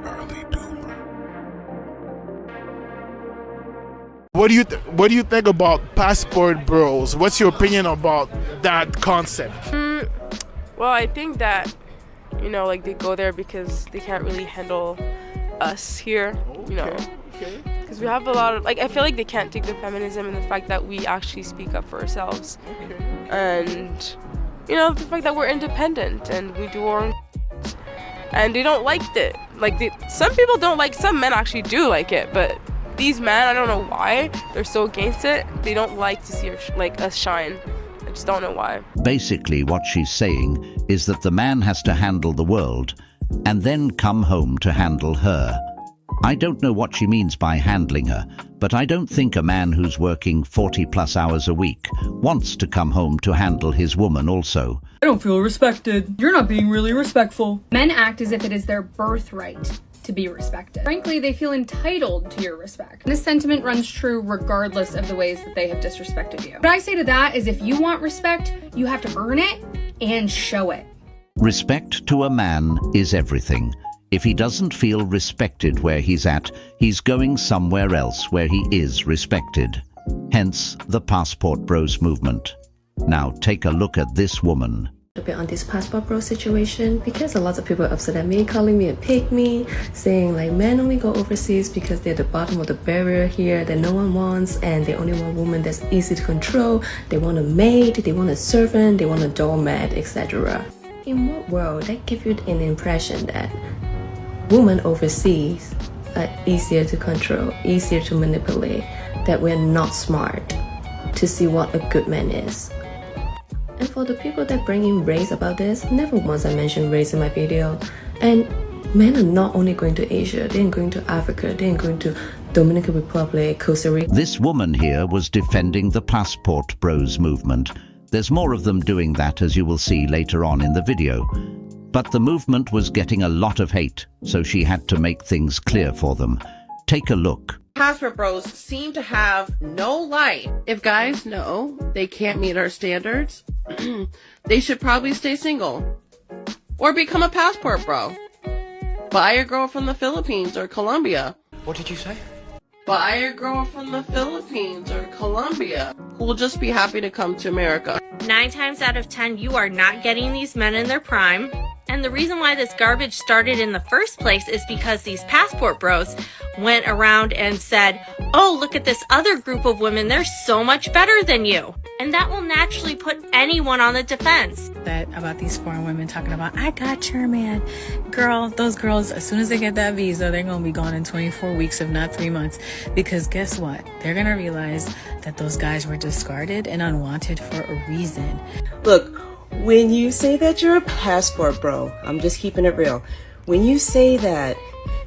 early doomer. What do you think about passport bros? What's your opinion about that concept? Well, I think that, like they go there because they can't really handle us here, because we have a lot of, I feel like they can't take the feminism and the fact that we actually speak up for ourselves. And, the fact that we're independent and we do our own and they don't like it. Some people don't like, some men actually do like it, but these men, I don't know why, they're so against it. They don't like to see us shine. I just don't know why. Basically, what she's saying is that the man has to handle the world and then come home to handle her. I don't know what she means by handling her, but I don't think a man who's working 40+ hours a week wants to come home to handle his woman also. I don't feel respected. You're not being really respectful. Men act as if it is their birthright to be respected. Frankly, they feel entitled to your respect. This sentiment runs true regardless of the ways that they have disrespected you. What I say to that is, if you want respect, you have to earn it and show it. Respect to a man is everything. If he doesn't feel respected where he's at, he's going somewhere else where he is respected. Hence the Passport Bros movement. Now take a look at this woman. A bit on this passport bro situation, because a lot of people are upset at me, calling me a pygmy, saying like men only go overseas because they're the bottom of the barrier here that no one wants, and they only want women that's easy to control. They want a maid, they want a servant, they want a doormat, etc. In what world that gives you an impression that women overseas are easier to control, easier to manipulate, that we're not smart to see what a good man is? And for the people that bring in race about this, never once I mentioned race in my video. And men are not only going to Asia, they're going to Africa, they're going to Dominican Republic, Costa Rica. This woman here was defending the Passport Bros movement. There's more of them doing that, as you will see later on in the video. But the movement was getting a lot of hate, so she had to make things clear for them. Take a look. Passport bros seem to have no life. If guys know they can't meet our standards, they should probably stay single. Or become a passport bro. Buy a girl from the Philippines or Colombia. What did you say? Buy a girl from the Philippines or Colombia who will just be happy to come to America. 9 times out of 10, you are not getting these men in their prime. And the reason why this garbage started in the first place is because these passport bros went around and said, oh, look at this other group of women, they're so much better than you. And that will naturally put anyone on the defense. That about these foreign women talking about, I got your man. Girl, those girls, as soon as they get that visa, they're going to be gone in 24 weeks, if not 3 months. Because guess what? They're going to realize that those guys were discarded and unwanted for a reason. Look, when you say that you're a passport bro, I'm just keeping it real. When you say that,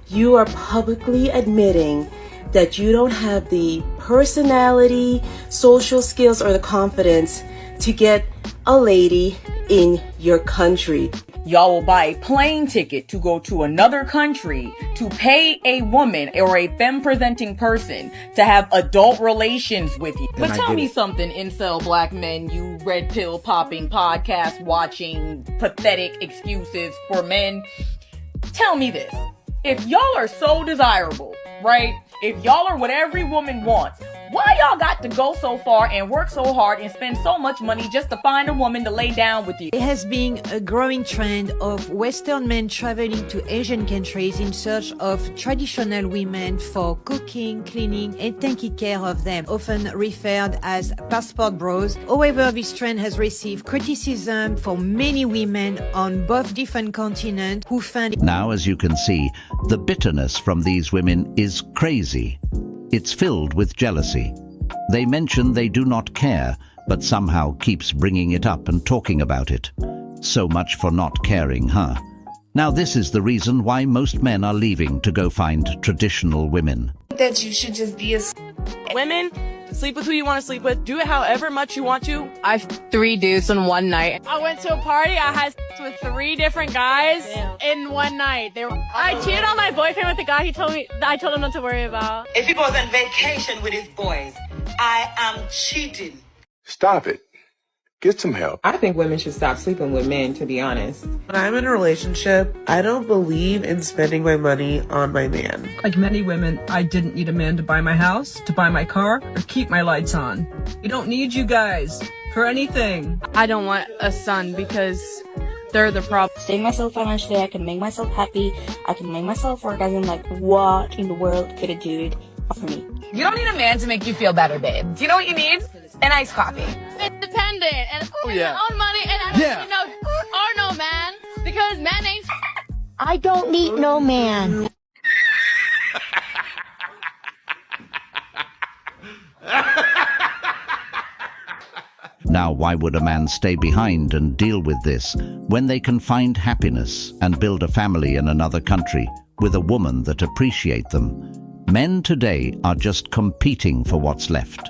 you are publicly admitting that you don't have the personality, social skills, or the confidence to get a lady in your country. Y'all will buy a plane ticket to go to another country to pay a woman or a femme-presenting person to have adult relations with you. But tell me something, incel black men, you red pill popping, podcast watching, pathetic excuses for men. Tell me this. If y'all are so desirable, right? If y'all are what every woman wants, why y'all got to go so far and work so hard and spend so much money just to find a woman to lay down with you? It has been a growing trend of Western men traveling to Asian countries in search of traditional women for cooking, cleaning, and taking care of them, often referred as passport bros. However, this trend has received criticism from many women on both different continents who find it. Now, as you can see, the bitterness from these women is crazy. It's filled with jealousy. They mention they do not care, but somehow keeps bringing it up and talking about it. So much for not caring, huh? Now this is the reason why most men are leaving to go find traditional women. That you should just be a... Women, sleep with who you want to sleep with. Do it however much you want to. I've 3 dudes in one night. I went to a party. I had with 3 different guys in one night. I cheated on my boyfriend with the guy I told him not to worry about. If he goes on vacation with his boys, I am cheating. Stop it. Get some help. I think women should stop sleeping with men, to be honest. When I'm in a relationship, I don't believe in spending my money on my man. Like many women, I didn't need a man to buy my house, to buy my car, or keep my lights on. We don't need you guys for anything. I don't want a son because they're the problem. Save myself financially, I can make myself happy, I can make myself orgasm. Like, what in the world could a dude offer me? You don't need a man to make you feel better, babe. Do you know what you need? An iced coffee. Independent and your own money, and I don't need no man because man ain't. I don't need no man. Now, why would a man stay behind and deal with this when they can find happiness and build a family in another country with a woman that appreciates them? Men today are just competing for what's left.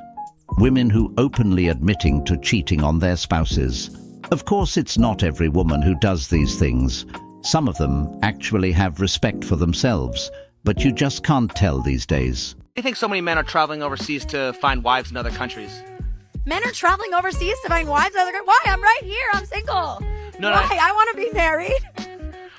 Women who openly admitting to cheating on their spouses. Of course, it's not every woman who does these things. Some of them actually have respect for themselves, but you just can't tell these days. Do you think so many men are traveling overseas to find wives in other countries? Men are traveling overseas to find wives in other countries? Why? I'm right here. I'm single. No. Why? I want to be married.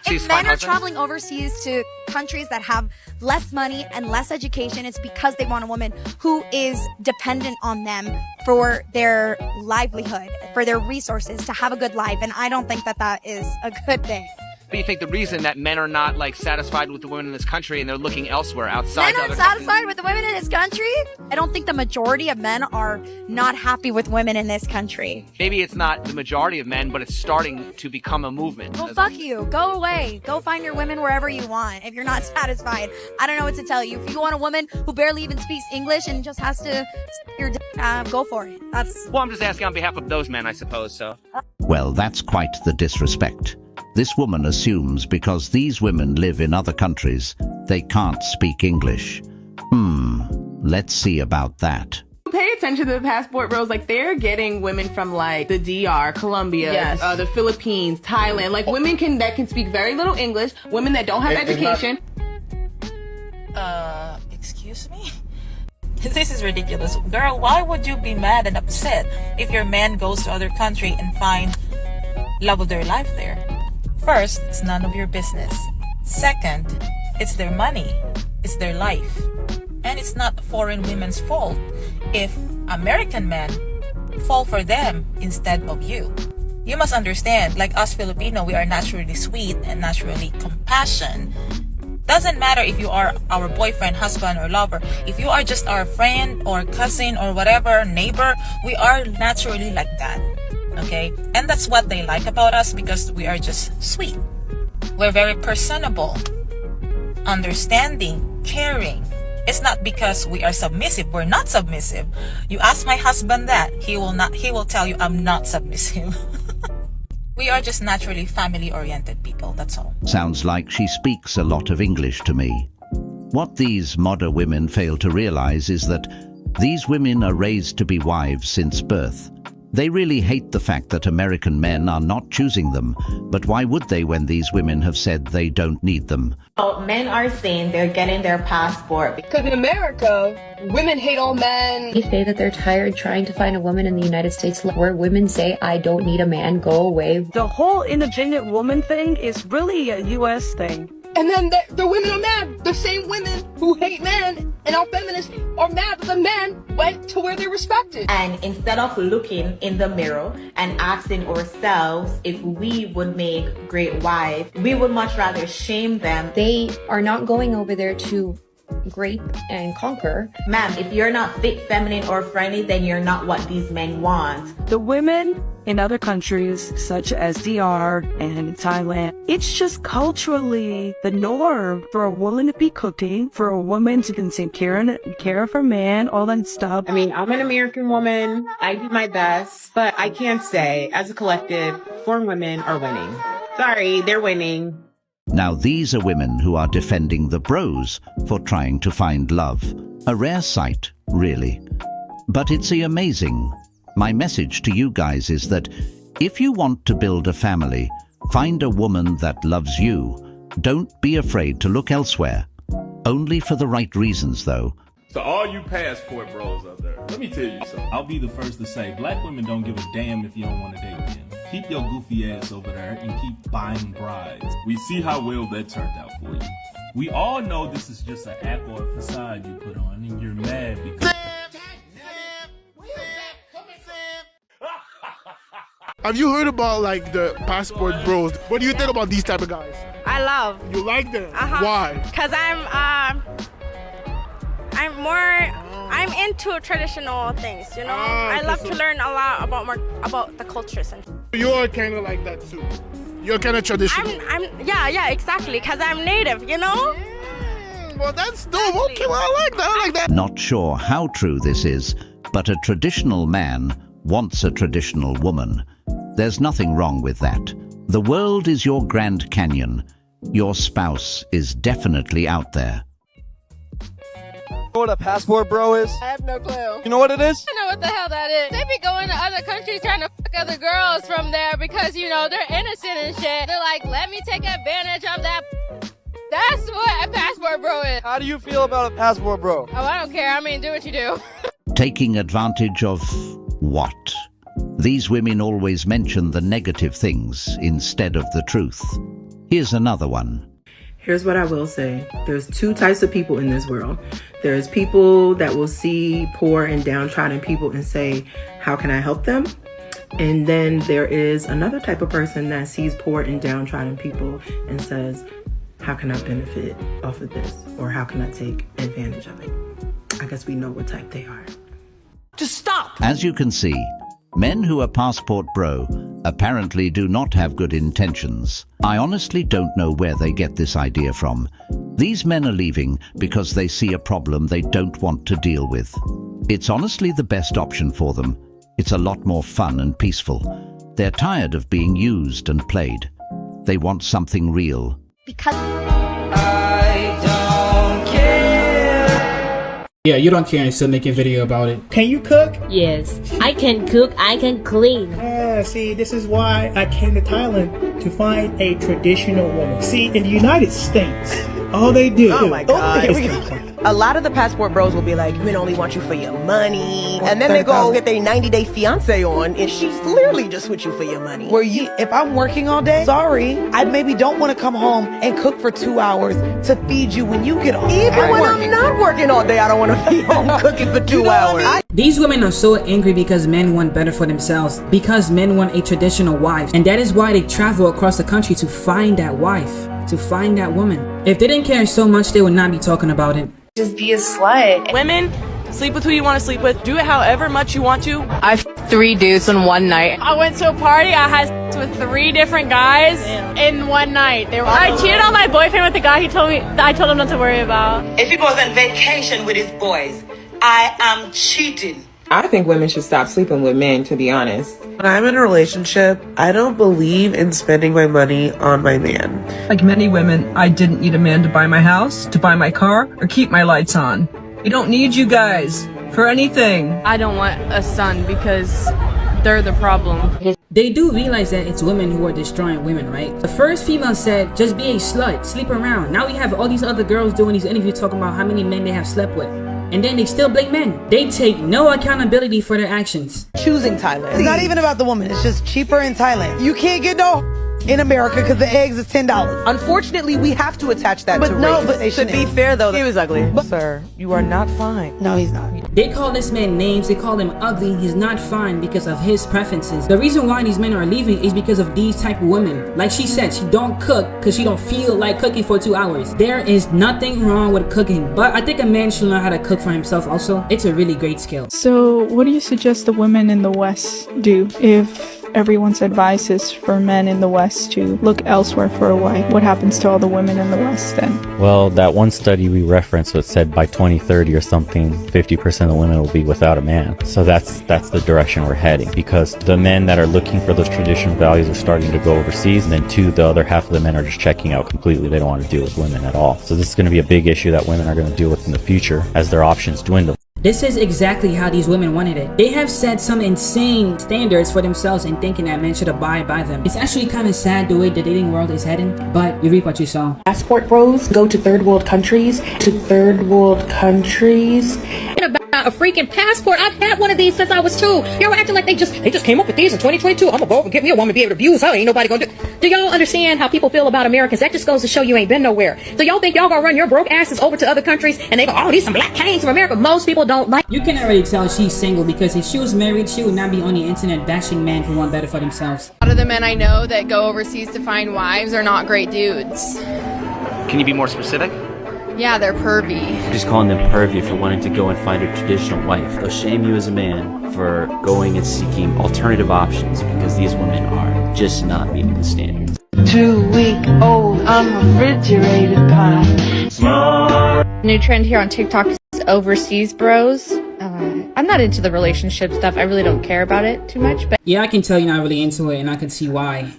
If men are traveling overseas to countries that have less money and less education, it's because they want a woman who is dependent on them for their livelihood, for their resources, to have a good life. And I don't think that that is a good thing. But you think the reason that men are not satisfied with the women in this country and they're looking elsewhere outside Men aren't satisfied with the women in this country? I don't think the majority of men are not happy with women in this country. Maybe it's not the majority of men, but it's starting to become a movement. Well, fuck you. Go away. Go find your women wherever you want. If you're not satisfied, I don't know what to tell you. If you want a woman who barely even speaks English and just has to go for it. Well, I'm just asking on behalf of those men, I suppose, so. Well, that's quite the disrespect. This woman assumes because these women live in other countries, they can't speak English. Let's see about that. Pay attention to the passport bros. Like, they're getting women from the DR, Colombia, the Philippines, Thailand. Like, women that can speak very little English, women that don't have education. Excuse me? This is ridiculous. Girl, why would you be mad and upset if your man goes to other country and find love of their life there? First, it's none of your business. Second, it's their money. It's their life. And it's not foreign women's fault if American men fall for them instead of you. You must understand, like us Filipino, we are naturally sweet and naturally compassionate. Doesn't matter if you are our boyfriend, husband, or lover. If you are just our friend or cousin or whatever, neighbor, we are naturally like that. Okay? And that's what they like about us because we are just sweet. We're very personable, understanding, caring. It's not because we are submissive. We're not submissive. You ask my husband that, he will tell you I'm not submissive. We are just naturally family-oriented people, that's all. Sounds like she speaks a lot of English to me. What these modern women fail to realize is that these women are raised to be wives since birth. They really hate the fact that American men are not choosing them, but why would they when these women have said they don't need them? Men are saying they're getting their passport. Because in America, women hate all men. They say that they're tired trying to find a woman in the United States where women say, I don't need a man, go away. The whole independent woman thing is really a U.S. thing. And then the women are mad. The same women who hate men and are feminists are mad that the men went to where they're respected. And instead of looking in the mirror and asking ourselves if we would make great wives, we would much rather shame them. They are not going over there to grape and conquer. Ma'am, if you're not fit, feminine, or friendly, then you're not what these men want. The women in other countries, such as DR and Thailand, it's just culturally the norm for a woman to be cooking, for a woman to take care of her man, all that stuff. I mean, I'm an American woman. I do my best, but I can't say, as a collective, foreign women are winning. Sorry, they're winning. Now these are women who are defending the bros for trying to find love. A rare sight, really. But it's amazing. My message to you guys is that if you want to build a family, find a woman that loves you. Don't be afraid to look elsewhere. Only for the right reasons, though. To all you passport bros out there, let me tell you something. I'll be the first to say, black women don't give a damn if you don't want to date them. Keep your goofy ass over there and keep buying brides. We see how well that turned out for you. We all know this is just an act or a facade you put on, and you're mad because... Have you heard about like the passport bros? What do you think about these type of guys? I love. You like them? Why? Because I'm into traditional things, you know? I love to learn a lot about the cultures. And you're kind of like that too. You're kind of traditional. Yeah, exactly, because I'm native, you know? Well, that's dope. Okay, well, I like that. Not sure how true this is, but a traditional man wants a traditional woman. There's nothing wrong with that. The world is your Grand Canyon. Your spouse is definitely out there. You know what a passport bro is? I have no clue. You know what it is? I know what the hell that is. They be going to other countries trying to fuck other girls from there because, you know, they're innocent and shit. They're like, let me take advantage of that. That's what a passport bro is. How do you feel about a passport bro? Oh, I don't care. I mean, do what you do. Taking advantage of what? These women always mention the negative things instead of the truth. Here's another one. Here's what I will say. There's two types of people in this world. There's people that will see poor and downtrodden people and say, how can I help them? And then there is another type of person that sees poor and downtrodden people and says, how can I benefit off of this? Or how can I take advantage of it? I guess we know what type they are. Just stop! As you can see, men who are passport bro apparently do not have good intentions. I honestly don't know where they get this idea from. These men are leaving because they see a problem they don't want to deal with. It's honestly the best option for them. It's a lot more fun and peaceful. They're tired of being used and played. They want something real. Because I don't care. Yeah, you don't care and still make a video about it. Can you cook? Yes. I can cook, I can clean. See, this is why I came to Thailand, to find a traditional woman. See, in the United States, all they do... Oh my God. A lot of the passport bros will be like, men only want you for your money. And then they go get their 90-day fiance on, and she's clearly just with you for your money. If I'm working all day, sorry, I maybe don't want to come home and cook for 2 hours to feed you when you get home. Even when I'm not working all day, I don't want to be home cooking for 2 hours. These women are so angry because men want better for themselves, because men want a traditional wife, and that is why they travel across the country to find that wife, to find that woman. If they didn't care so much, they would not be talking about it. Just be a slut. Women, sleep with who you want to sleep with. Do it however much you want to. I f***ed 3 dudes in one night. I went to a party. I had sex with 3 different guys in one night. I cheated on my boyfriend with the guy I told him not to worry about. If he goes on vacation with his boys, I am cheating. I think women should stop sleeping with men, to be honest. When I'm in a relationship, I don't believe in spending my money on my man. Like many women, I didn't need a man to buy my house, to buy my car, or keep my lights on. We don't need you guys for anything. I don't want a son because they're the problem. They do realize that it's women who are destroying women, right? The first female said, just be a slut, sleep around. Now we have all these other girls doing these interviews talking about how many men they have slept with. And then they still blame men. They take no accountability for their actions. Choosing Thailand. It's not even about the woman. It's just cheaper in Thailand. You can't get no in America because the eggs is $10. Unfortunately, we have to attach that to race. But to be fair, though, he was ugly. Sir, you are not fine. No, he's not. They call this man names, they call him ugly. He's not fine because of his preferences. The reason why these men are leaving is because of these type of women. Like she said, she don't cook because she don't feel like cooking for 2 hours. There is nothing wrong with cooking, but I think a man should learn how to cook for himself also. It's a really great skill. So what do you suggest the women in the West do if everyone's advice is for men in the West to look elsewhere for a wife? What happens to all the women in the West then? Well, that one study we referenced that said by 2030 or something, 50% of women will be without a man. So that's the direction we're heading, because the men that are looking for those traditional values are starting to go overseas, and then the other half of the men are just checking out completely. They don't want to deal with women at all. So this is going to be a big issue that women are going to deal with in the future as their options dwindle. This is exactly how these women wanted it. They have set some insane standards for themselves and thinking that men should abide by them. It's actually kind of sad the way the dating world is heading, but you reap what you sow. Passport bros go to third world countries. About a freaking passport. I've had one of these since I was 2. Y'all acting like they just came up with these in 2022. I'm gonna go and get me a woman, be able to abuse her. Ain't nobody gonna do. Do y'all understand how people feel about Americans? That just goes to show you ain't been nowhere. So y'all think y'all gonna run your broke asses over to other countries and they go, oh, these some black kings from America. Most people don't like. You can already tell she's single because if she was married, she would not be on the internet bashing men who want better for themselves. A lot of the men I know that go overseas to find wives are not great dudes. Can you be more specific? Yeah, they're pervy. Just calling them pervy if you're wanting to go and find a traditional wife. They'll shame you as a man for going and seeking alternative options because these women are just not meeting the standards. 2-week-old, I'm refrigerated pie. New trend here on TikTok is overseas bros. I'm not into the relationship stuff. I really don't care about it too much. But yeah, I can tell you're not really into it, and I can see why.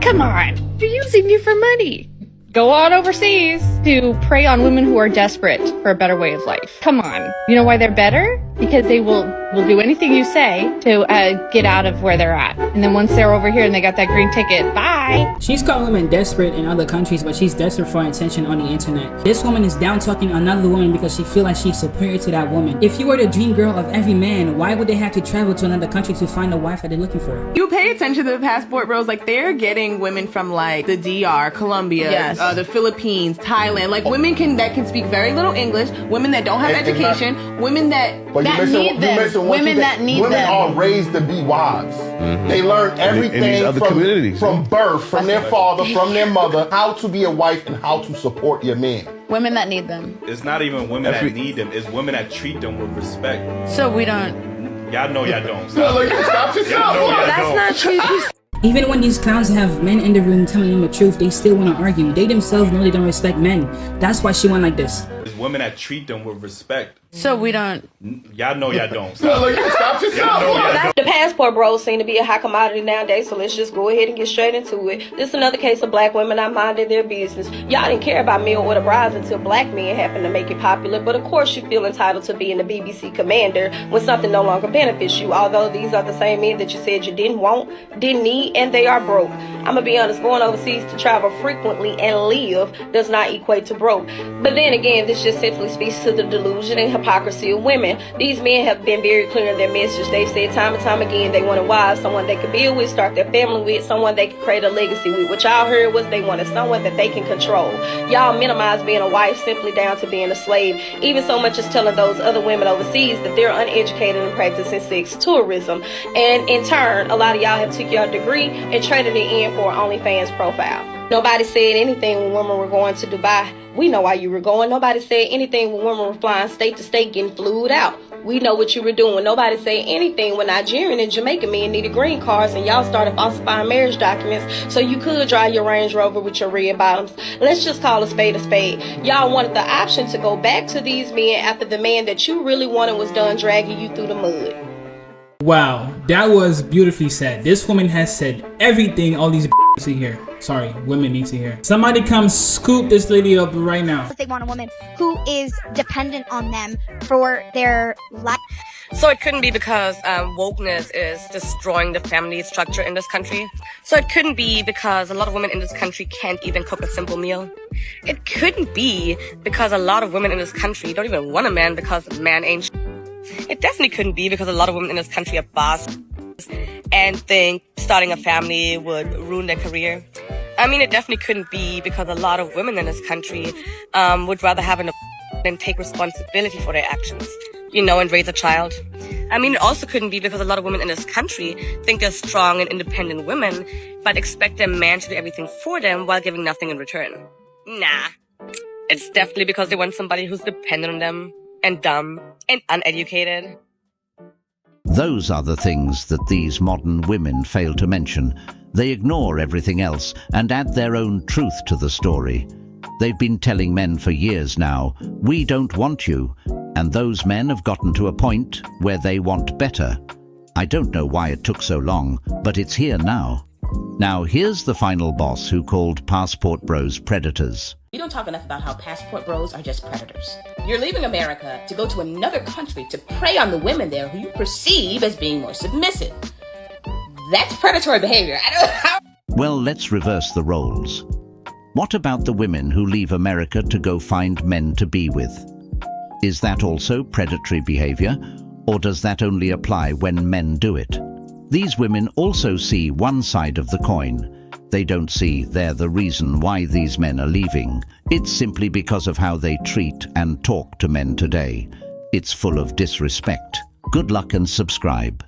Come on, they're using you for money. Go on overseas to prey on women who are desperate for a better way of life. Come on. You know why they're better? Because they will do anything you say to get out of where they're at. And then once they're over here and they got that green ticket, bye. She's called women desperate in other countries, but she's desperate for attention on the internet. This woman is down talking another woman because she feels like she's superior to that woman. If you were the dream girl of every man, why would they have to travel to another country to find a wife that they're looking for? You pay attention to the passport bros, like they're getting women from like the DR, Colombia, the Philippines, Thailand, like women that can speak very little English, women that don't have education, women that need them. Women that need them. Women are raised to be wives. They learn everything from birth, from their father, from their mother, how to be a wife and how to support your man. Women that need them. It's not even women that need them. It's women that treat them with respect. So we don't. Y'all know y'all don't. Stop yourself. That's not true. Even when these clowns have men in the room telling them the truth, they still want to argue. They themselves know they don't respect men. That's why she went like this. It's women that treat them with respect. So we don't. Y'all know y'all don't. Stop yourself. The passport bros seem to be a hot commodity nowadays, so let's just go ahead and get straight into it. This is another case of black women not minding their business. Y'all didn't care about meal order brides until black men happened to make it popular, but of course you feel entitled to being the BBC commander when something no longer benefits you, although these are the same men that you said you didn't want, didn't need, and they are broke. I'm gonna be honest, going overseas to travel frequently and live does not equate to broke. But then again, this just simply speaks to the delusion and hypocrisy of women. These men have been very clear in their message. They've said time and time again they wanted wives, someone they could build with, start their family with, someone they could create a legacy with. What y'all heard was they wanted someone that they can control. Y'all minimize being a wife simply down to being a slave, even so much as telling those other women overseas that they're uneducated and practicing sex tourism. And in turn, a lot of y'all have took your degree and traded it in for an OnlyFans profile. Nobody said anything when women were going to Dubai. We know why you were going. Nobody said anything when women were flying state to state getting flued out. We know what you were doing. Nobody said anything when Nigerian and Jamaican men needed green cards and y'all started falsifying marriage documents so you could drive your Range Rover with your red bottoms. Let's just call a spade a spade. Y'all wanted the option to go back to these men after the man that you really wanted was done dragging you through the mud. Wow, that was beautifully said. This woman has said everything all these need to hear. Sorry, women need to hear. Somebody come scoop this lady up right now. They want a woman who is dependent on them for their life. So it couldn't be because wokeness is destroying the family structure in this country. So it couldn't be because a lot of women in this country can't even cook a simple meal. It couldn't be because a lot of women in this country don't even want a man because a man ain't sh**. It definitely couldn't be because a lot of women in this country are boss and think starting a family would ruin their career. I mean, it definitely couldn't be because a lot of women in this country would rather have an than take responsibility for their actions, you know, and raise a child. I mean, it also couldn't be because a lot of women in this country think they're strong and independent women, but expect their man to do everything for them while giving nothing in return. Nah. It's definitely because they want somebody who's dependent on them and dumb and uneducated. Those are the things that these modern women fail to mention. They ignore everything else and add their own truth to the story. They've been telling men for years now, we don't want you, and those men have gotten to a point where they want better. I don't know why it took so long, but it's here now. Now here's the final boss who called passport bros predators. We don't talk enough about how passport bros are just predators. You're leaving America to go to another country to prey on the women there who you perceive as being more submissive. That's predatory behavior. Well, let's reverse the roles. What about the women who leave America to go find men to be with? Is that also predatory behavior, or does that only apply when men do it? These women also see one side of the coin. They don't see they're the reason why these men are leaving. It's simply because of how they treat and talk to men today. It's full of disrespect. Good luck and subscribe.